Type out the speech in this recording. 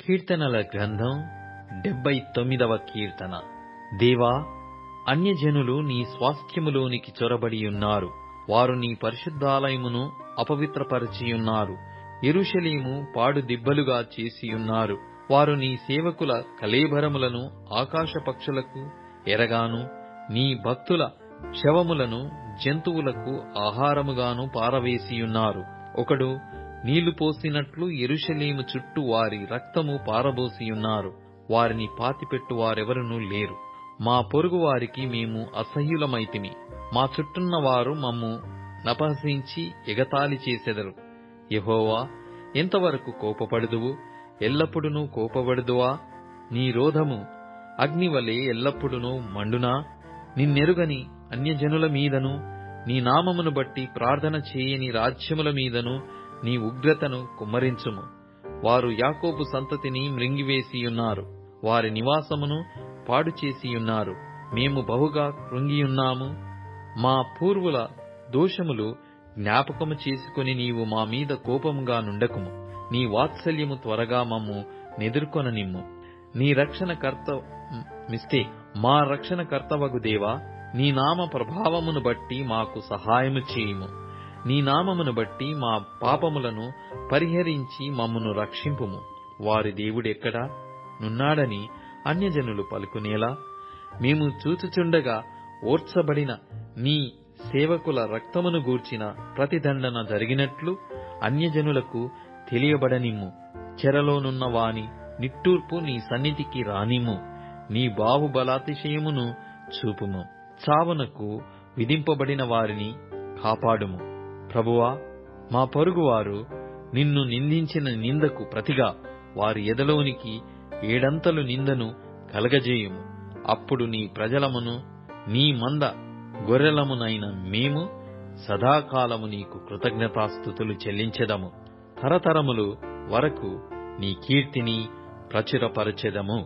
కీర్తనల గ్రంథం 79వ కీర్తన. దేవా, అన్యజనులు నీ స్వాస్థ్యములోనికి చొరబడియున్నారు. వారు నీ పరిశుద్ధాలయమును అపవిత్రపరచియున్నారు. యెరూషలేము పాడు దిబ్బలుగా చేసియున్నారు. వారు నీ సేవకుల కళేబరములను ఆకాశ పక్షులకు ఎరగాను, నీ భక్తుల శవములను జంతువులకు ఆహారముగాను పారవేసియున్నారు. ఒకడు నీళ్లు పోసినట్లు యెరూషలేము చుట్టూ వారి రక్తము పారబోసియున్నారు. వారిని పాతిపెట్టు వారెవరునూ లేరు. మా పొరుగు వారికి మేము అసహ్యులమైతిమి. మా చుట్టూన్న వారు మమ్ము నపహసించి ఎగతాళి చేసెదరు. యెహోవా, ఎంతవరకు కోపపడుదువు? ఎల్లప్పుడునూ కోపపడుదువా? నీ రోధము అగ్నివలె ఎల్లప్పుడునూ మండునా? నిన్నెరుగని అన్యజనుల మీదను, నీ నామమును బట్టి ప్రార్థన చేయని రాజ్యముల మీదను నీ ఉగ్రతను కుమ్మరించుము. వారు యాకోబు సంతతిని మ్రింగివేసియున్నారు, వారి నివాసమును పాడు చేసియున్నారు. మేము బహుగా కృంగియున్నాము. మా పూర్వుల దోషములు జ్ఞాపకము చేసుకొని నీవు మా మీద కోపముగా నుండకుము. నీ వాత్సల్యము త్వరగా మమ్ము నెదుర్కొననిమ్ము. నీ మా రక్షణకర్తవగు దేవా, నీ నామ ప్రభావమును బట్టి మాకు సహాయము చేయుము. నీ నామమును బట్టి మా పాపములను పరిహరించి మమ్మును రక్షింపుము. వారి దేవుడెక్కడా నున్నాడని అన్యజనులు పలుకునేలా, మేము చూచుచుండగా ఓర్చబడిన నీ సేవకుల రక్తమును గూర్చిన ప్రతిదండన జరిగినట్లు అన్యజనులకు తెలియబడనిమ్ము. చెరలోనున్న వాని నిట్టూర్పు నీ సన్నిధికి రానిమ్ము. నీ బాహుబలాతిశయమును చూపుము. చావునకు విధింపబడిన వారిని కాపాడుము. ప్రభువా, మా పొరుగువారు నిన్ను నిందించిన నిందకు ప్రతిగా వారి ఎదలోనికి ఏడంతలు నిందను కలగజేయుము. అప్పుడు నీ ప్రజలమును నీ మంద గొర్రెలమునైన మేము సదాకాలము నీకు కృతజ్ఞతాస్తుతులు చెల్లించెదము. తరతరములు వరకు నీ కీర్తిని ప్రచురపరచెదము.